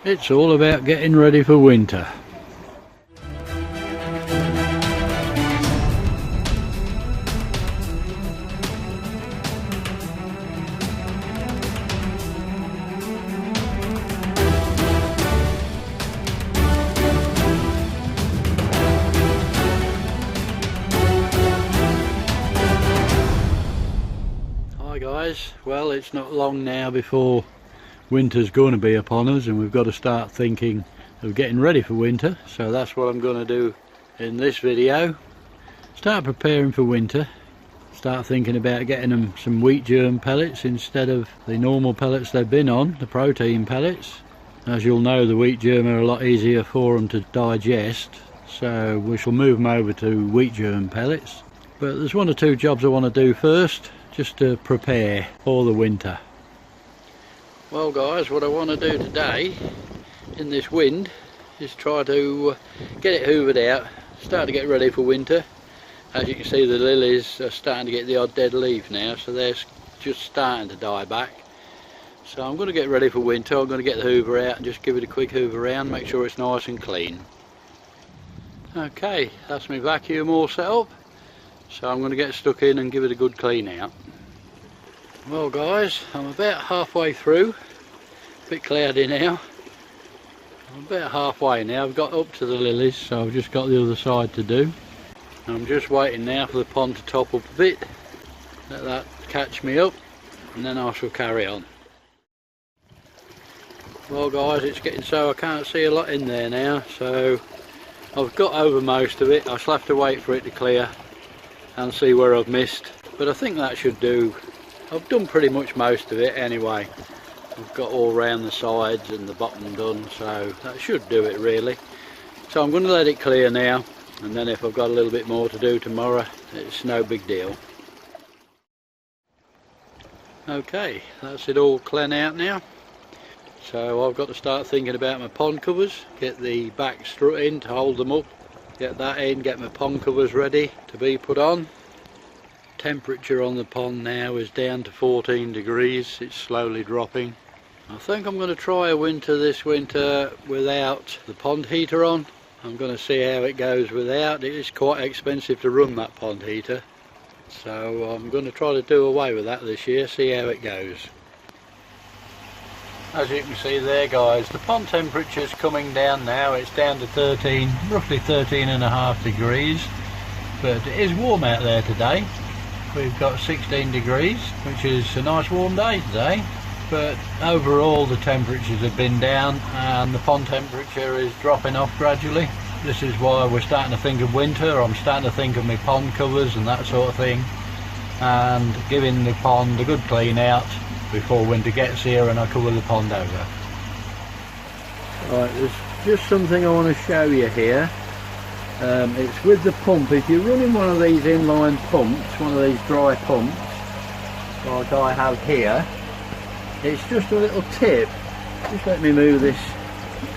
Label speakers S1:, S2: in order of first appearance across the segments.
S1: It's all about getting ready for winter. Hi guys, well, it's not long now before winter's going to be upon us, and we've got to start thinking of getting ready for winter. So that's what I'm going to do in this video. Start preparing for winter. Start thinking about getting them some wheat germ pellets instead of the normal pellets they've been on, the protein pellets. As you'll know, the wheat germ are a lot easier for them to digest, so we shall move them over to wheat germ pellets. But there's one or two jobs I want to do first, just to prepare for the winter. Well guys, what I want to do today in this wind is try to get it hoovered out, start to get ready for winter. As you can see, the lilies are starting to get the odd dead leaf now, so they're just starting to die back. So I'm going to get ready for winter. I'm going to get the hoover out and just give it a quick hoover around, make sure it's nice and clean. Okay, that's my vacuum all set up, so I'm going to get stuck in and give it a good clean out. Well guys, I'm about halfway through. A bit cloudy now. I'm about halfway now. I've got up to the lilies, so I've just got the other side to do. I'm just waiting now for the pond to top up a bit. Let that catch me up, and then I shall carry on. Well guys, it's getting so I can't see a lot in there now, so I've got over most of it. I shall have to wait for it to clear and see where I've missed, but I think that should do. I've done pretty much most of it anyway. I've got all round the sides and the bottom done, so that should do it really. So I'm going to let it clear now, and then if I've got a little bit more to do tomorrow, it's no big deal. Okay, that's it all clean out now. So I've got to start thinking about my pond covers, get the back strut in to hold them up, get that in, get my pond covers ready to be put on. Temperature on the pond now is down to 14 degrees. It's slowly dropping. I think I'm going to try a winter this winter without the pond heater on. I'm going to see how it goes without. It is quite expensive to run that pond heater, so I'm going to try to do away with that this year, see how it goes. As you can see there guys, the pond temperature is coming down now. It's down to roughly 13.5 degrees, but it is warm out there today. We've got 16 degrees, which is a nice warm day today, but overall the temperatures have been down and the pond temperature is dropping off gradually. This is why we're starting to think of winter. I'm starting to think of my pond covers and that sort of thing, and giving the pond a good clean out before winter gets here and I cover the pond over. Right, there's just something I want to show you here. It's with the pump. If you're running one of these inline pumps, one of these dry pumps like I have here, it's just a little tip. Just let me move this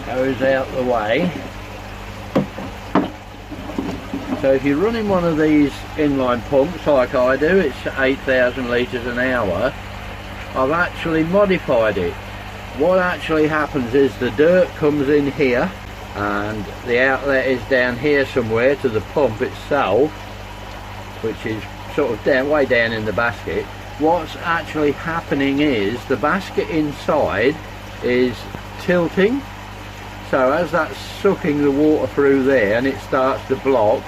S1: hose out the way. So if you're running one of these inline pumps like I do, it's 8,000 litres an hour. I've actually modified it. What actually happens is the dirt comes in here and the outlet is down here somewhere to the pump itself, which is sort of down, way down in the basket. What's actually happening is the basket inside is tilting, so as that's sucking the water through there and it starts to block,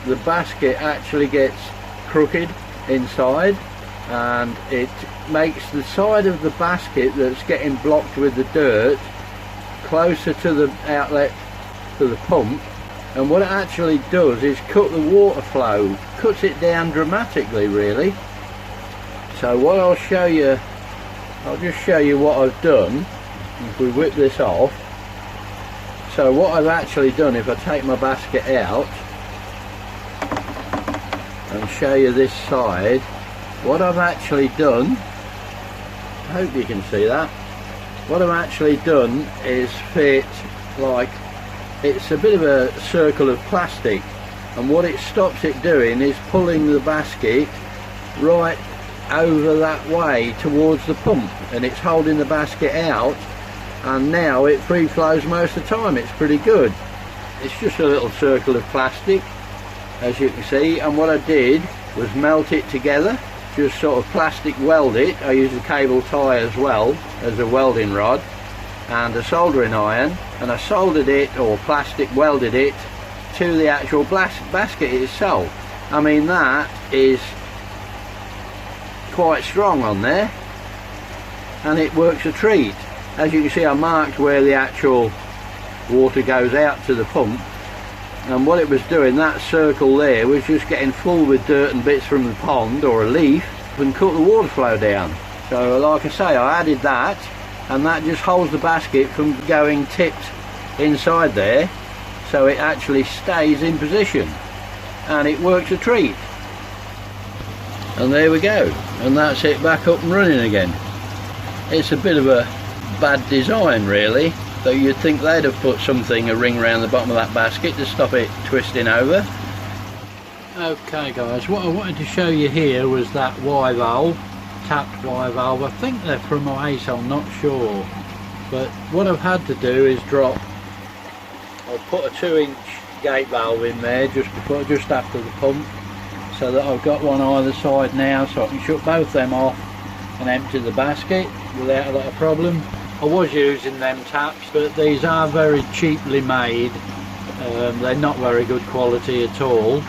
S1: the basket actually gets crooked inside, and it makes the side of the basket that's getting blocked with the dirt closer to the outlet to the pump, and what it actually does is cut the water flow, cuts it down dramatically really. So what I'll show you, I'll just show you what I've done. If we whip this off, so what I've actually done, if I take my basket out and show you this side, what I've actually done, I hope you can see that, what I've actually done is fit, like, it's a bit of a circle of plastic, and what it stops it doing is pulling the basket right over that way towards the pump, and it's holding the basket out, and now it free flows most of the time. It's pretty good. It's just a little circle of plastic, as you can see, and what I did was melt it together, just sort of plastic weld it. I used a cable tie as well as a welding rod and a soldering iron, and I soldered it, or plastic welded it, to the actual basket itself. I mean, that is quite strong on there, and it works a treat. As you can see, I marked where the actual water goes out to the pump, and what it was doing, that circle there was just getting full with dirt and bits from the pond or a leaf and cut the water flow down. So like I say, I added that, and that just holds the basket from going tipped inside there, so it actually stays in position, and it works a treat. And there we go, and that's it back up and running again. It's a bit of a bad design really, so you'd think they'd have put something, a ring around the bottom of that basket to stop it twisting over. Okay guys, what I wanted to show you here was that Y valve, tapped Y valve. I think they're from Ace, I'm not sure, but what I've had to do is drop, I'll put a 2-inch gate valve in there just after the pump, so that I've got one either side now, so I can shut both them off and empty the basket without a lot of problem. I was using them taps, but these are very cheaply made. They're not very good quality at all,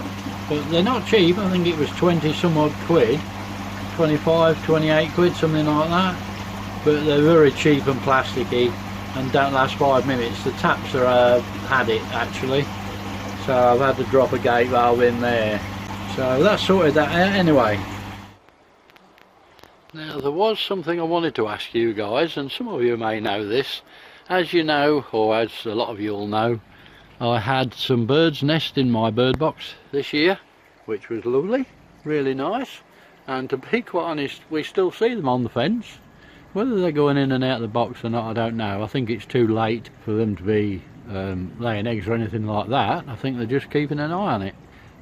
S1: but they're not cheap. I think it was 20 some odd quid, 25, 28 quid, something like that. But they're very cheap and plasticky and don't last 5 minutes. The taps are had it actually, so I've had to drop a gate valve in there. So that sorted that out anyway. Now there was something I wanted to ask you guys, and some of you may know this. As you know, or as a lot of you all know, I had some birds nest in my bird box this year, which was lovely, really nice. And to be quite honest, we still see them on the fence. Whether they're going in and out of the box or not, I don't know. I think it's too late for them to be laying eggs or anything like that. I think they're just keeping an eye on it.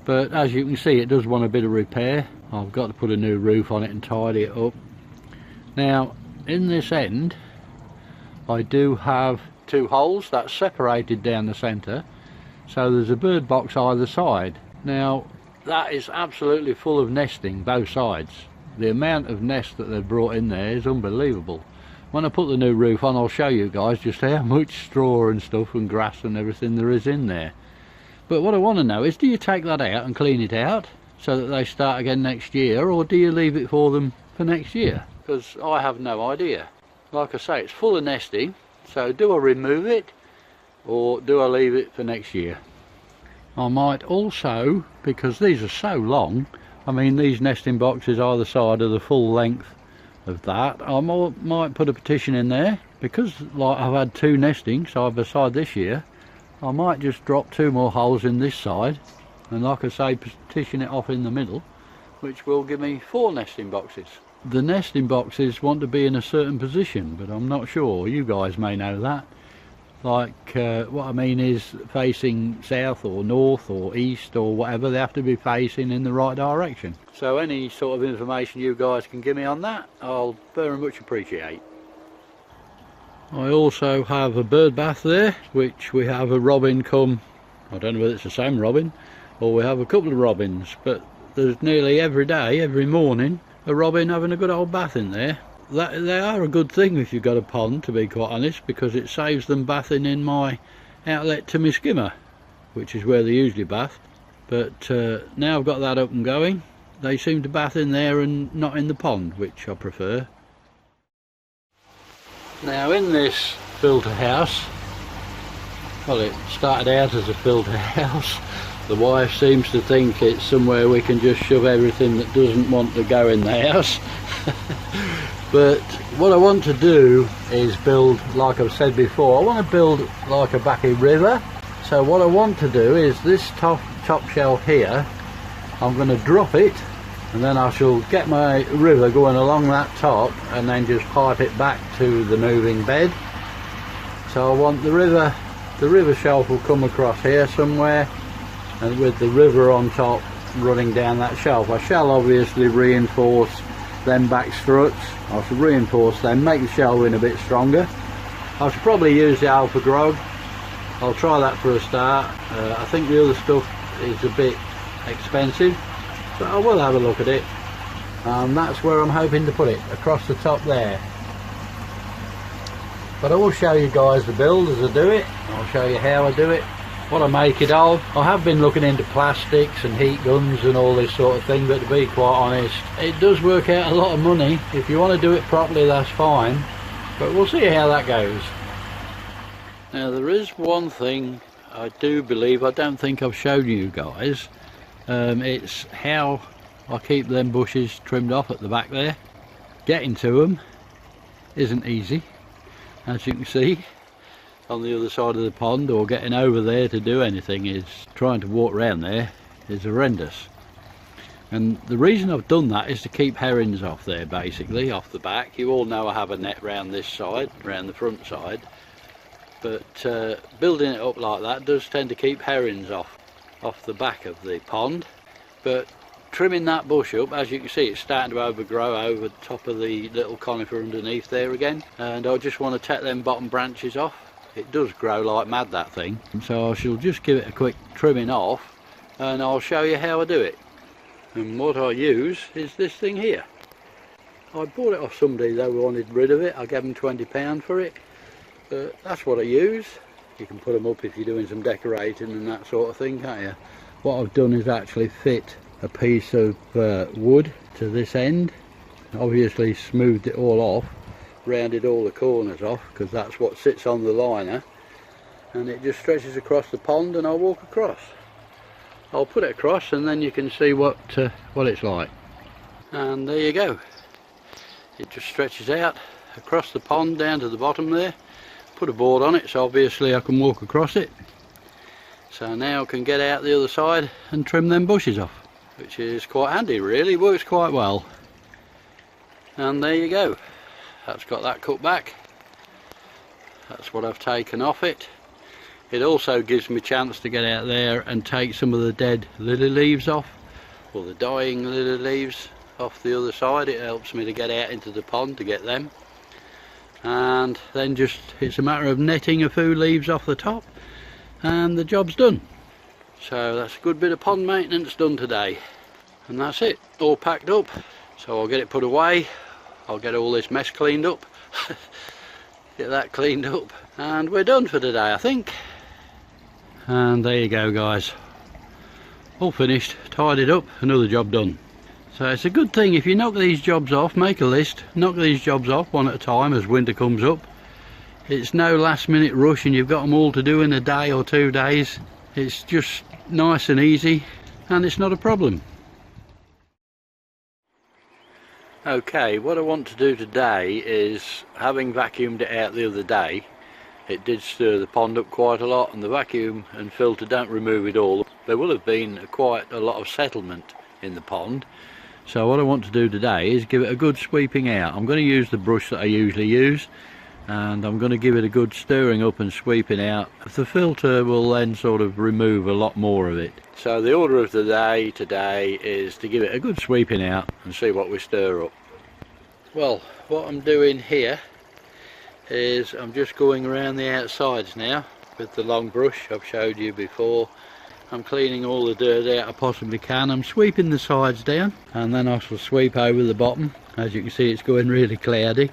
S1: But as you can see, it does want a bit of repair. I've got to put a new roof on it and tidy it up. Now in this end I do have 2 holes that's separated down the centre, so there's a bird box either side. Now that is absolutely full of nesting, both sides. The amount of nest that they've brought in there is unbelievable. When I put the new roof on, I'll show you guys just how much straw and stuff and grass and everything there is in there. But what I want to know is, do you take that out and clean it out so that they start again next year, or do you leave it for them for next year? Because I have no idea. Like I say, it's full of nesting, so do I remove it or do I leave it for next year? I might also, because these are so long, I mean these nesting boxes either side are the full length of that, I might put a petition in there, because like I've had 2 nesting side by side this year, I might just drop 2 more holes in this side, and like I say, petition it off in the middle, which will give me 4 nesting boxes. The nesting boxes want to be in a certain position, but I'm not sure. You guys may know that. Like what I mean is facing south or north or east or whatever, they have to be facing in the right direction. So any sort of information you guys can give me on that, I'll very much appreciate. I also have a bird bath there, which we have a robin come, I don't know whether it's the same robin or we have a couple of robins, but there's nearly every day, every morning, a robin having a good old bath in there. They are a good thing if you've got a pond, to be quite honest, because it saves them bathing in my outlet to my skimmer, which is where they usually bath. But now I've got that up and going, they seem to bath in there and not in the pond, which I prefer. Now in this filter house, well, it started out as a filter house. The wife seems to think it's somewhere we can just shove everything that doesn't want to go in the house. But what I want to do is build, like I've said before, I want to build like a Bakki River. So what I want to do is this top shelf here, I'm going to drop it, and then I shall get my river going along that top and then just pipe it back to the moving bed. So I want the river shelf will come across here somewhere, and with the river on top running down that shelf. I shall obviously reinforce them back struts. I shall reinforce them, make the shelving a bit stronger, I should probably use the alpha grog. I'll try that for a start. I think the other stuff is a bit expensive, but I will have a look at it. And that's where I'm hoping to put it, across the top there. But I will show you guys the build as I do it. I'll show you how I do it, what I make it of. I have been looking into plastics and heat guns and all this sort of thing, but to be quite honest, it does work out a lot of money. If you want to do it properly, that's fine, but we'll see how that goes. Now there is one thing I do believe I don't think I've shown you guys. It's how I keep them bushes trimmed off at the back there. Getting to them isn't easy, as you can see on the other side of the pond, or getting over there to do anything is, trying to walk around there is horrendous. And the reason I've done that is to keep herrings off there, basically off the back. You all know I have a net round this side, round the front side, but building it up like that does tend to keep herrings off the back of the pond. But trimming that bush up, as you can see, it's starting to overgrow over the top of the little conifer underneath there again, and I just want to take them bottom branches off. It does grow like mad, that thing, so I shall just give it a quick trimming off and I'll show you how I do it. And what I use is this thing here. I bought it off somebody that wanted rid of it. I gave them £20 for it, but that's what I use. You can put them up if you're doing some decorating and that sort of thing, can't you? What I've done is actually fit a piece of wood to this end, obviously smoothed it all off, rounded all the corners off, because that's what sits on the liner, and it just stretches across the pond and I'll walk across. I'll put it across and then you can see what it's like. And there you go, it just stretches out across the pond down to the bottom there. Put a board on it so obviously I can walk across it. So now I can get out the other side and trim them bushes off, which is quite handy really, works quite well. And there you go, that's got that cut back. That's what I've taken off it. It also gives me a chance to get out there and take some of the dead lily leaves off, or the dying lily leaves off the other side. It helps me to get out into the pond to get them. And then just, it's a matter of netting a few leaves off the top and the job's done. So that's a good bit of pond maintenance done today. And that's it, all packed up. So I'll get it put away. I'll get all this mess cleaned up, get that cleaned up, and we're done for today, I think. And there you go guys, all finished, tidied up, another job done. So it's a good thing if you knock these jobs off, make a list, knock these jobs off one at a time as winter comes up. It's no last minute rush and you've got them all to do in a day or 2 days. It's just nice and easy and it's not a problem. Okay, what I want to do today is, having vacuumed it out the other day, it did stir the pond up quite a lot, and the vacuum and filter don't remove it all. There will have been quite a lot of settlement in the pond, so what I want to do today is give it a good sweeping out. I'm going to use the brush that I usually use, and I'm going to give it a good stirring up and sweeping out. The filter will then sort of remove a lot more of it. So the order of the day today is to give it a good sweeping out and see what we stir up. Well, what I'm doing here is I'm just going around the outsides now with the long brush I've showed you before. I'm cleaning all the dirt out I possibly can. I'm sweeping the sides down and then I shall sweep over the bottom. As you can see, it's going really cloudy,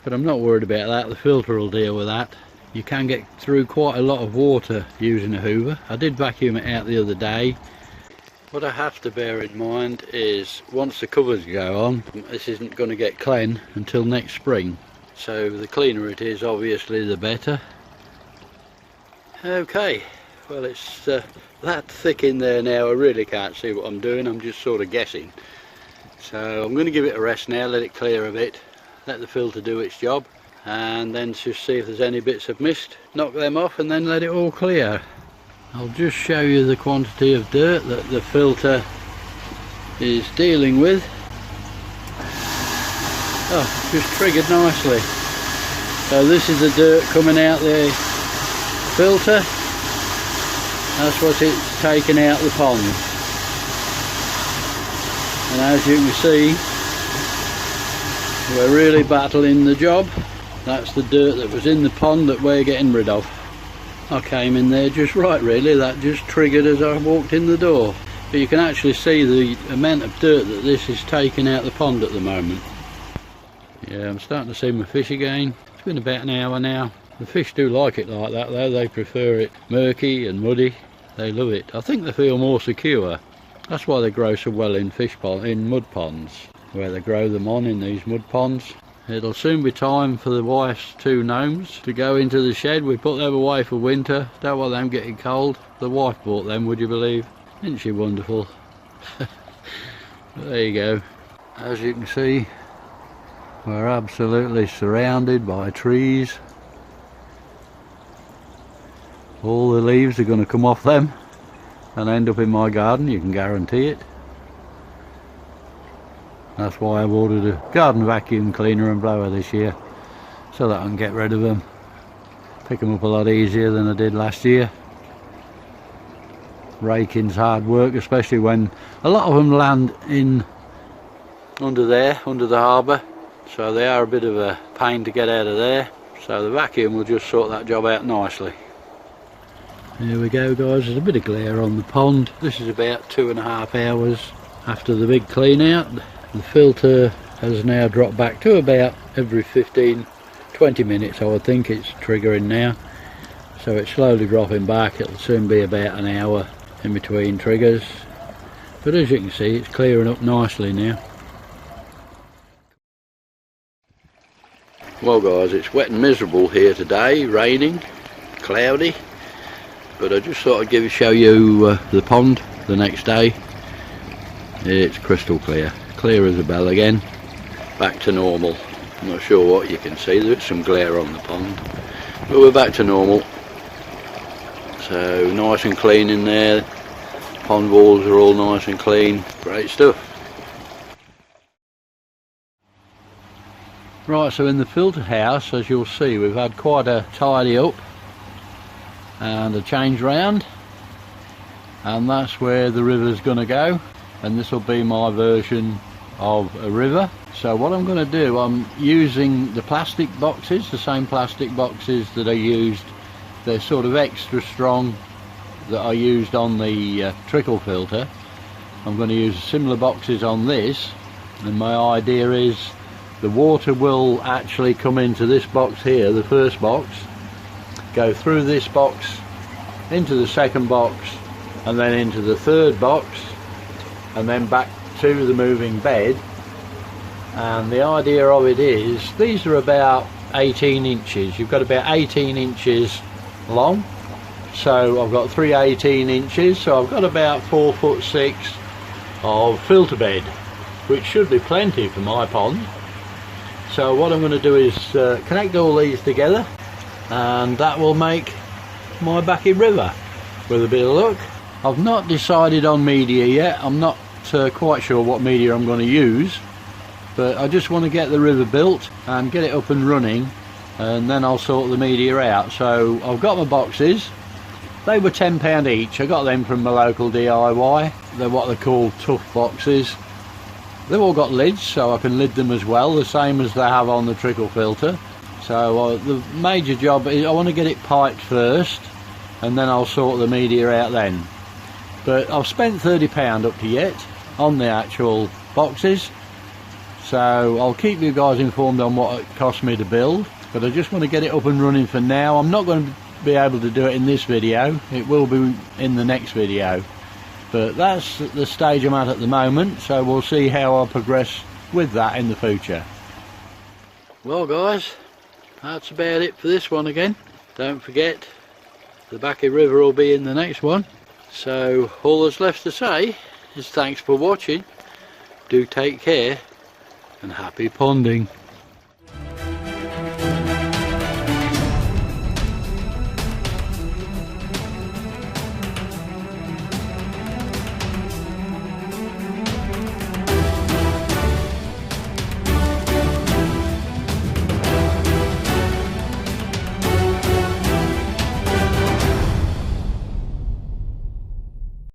S1: but I'm not worried about that. The filter will deal with that. You can get through quite a lot of water using a hoover. I did vacuum it out the other day. What I have to bear in mind is once the covers go on, this isn't going to get clean until next spring. So the cleaner it is, obviously, the better. Okay, well it's that thick in there now, I really can't see what I'm doing. I'm just sort of guessing. So I'm going to give it a rest now, let it clear a bit, let the filter do its job, and then just see if there's any bits of mist, knock them off and then let it all clear. I'll just show you the quantity of dirt that the filter is dealing with. Oh, just triggered nicely. So this is the dirt coming out the filter. That's what it's taken out the pond. And as you can see, we're really battling the job. That's the dirt that was in the pond that we're getting rid of. I came in there just right really, that just triggered as I walked in the door. But you can actually see the amount of dirt that this is taking out the pond at the moment. Yeah, I'm starting to see my fish again. It's been about an hour now. The fish do like it like that though, they prefer it murky and muddy. They love it. I think they feel more secure. That's why they grow so well in mud ponds, where they grow them on in these mud ponds. It'll soon be time for the wife's two gnomes to go into the shed. We put them away for winter, don't want them getting cold. The wife bought them, would you believe? Isn't she wonderful? There you go. As you can see, we're absolutely surrounded by trees. All the leaves are going to come off them and end up in my garden, you can guarantee it. That's why I've ordered a garden vacuum cleaner and blower this year, so that I can get rid of them. Pick them up a lot easier than I did last year. Raking's hard work, especially when a lot of them land in under there, under the harbour, so they are a bit of a pain to get out of there. So the vacuum will just sort that job out nicely. Here we go guys, there's a bit of glare on the pond. This is about 2.5 hours after the big clean out. The filter has now dropped back to about every 15-20 minutes, I would think it's triggering now. So it's slowly dropping back, it'll soon be about an hour in between triggers. But as you can see, it's clearing up nicely now. Well guys, it's wet and miserable here today, raining, cloudy. But I just thought I'd show you the pond the next day. It's crystal clear. Clear as a bell again, back to normal. I'm not sure what you can see, there's some glare on the pond, but we're back to normal. So nice and clean in there, pond walls are all nice and clean, great stuff. Right, so in the filter house, as you'll see, we've had quite a tidy up and a change round, and that's where the river's going to go, and this will be my version of a river. So what I'm going to do, I'm using the plastic boxes, the same plastic boxes that I used, they're sort of extra strong, that I used on the trickle filter. I'm going to use similar boxes on this, and my idea is the water will actually come into this box here, the first box, go through this box into the second box, and then into the third box, and then back to the moving bed. And the idea of it is, these are about 18 inches, you've got about 18 inches long, so I've got 3 18 inches, so I've got about 4'6" of filter bed, which should be plenty for my pond. So what I'm going to do is connect all these together, and that will make my Bakki River with a bit of luck. I've not decided on media yet, I'm not quite sure what media I'm going to use, but I just want to get the river built and get it up and running, and then I'll sort the media out. So I've got my boxes, they were £10 each, I got them from my local DIY, they're what they call tough boxes. They've all got lids, so I can lid them as well, the same as they have on the trickle filter. So the major job is I want to get it piped first, and then I'll sort the media out then. But I've spent £30 up to yet on the actual boxes, so I'll keep you guys informed on what it cost me to build, but I just want to get it up and running for now. I'm not going to be able to do it in this video, it will be in the next video, but that's the stage I'm at the moment, so we'll see how I progress with that in the future. Well guys, that's about it for this one again. Don't forget, the Bakki River will be in the next one. So all that's left to say is thanks for watching, do take care, and happy ponding.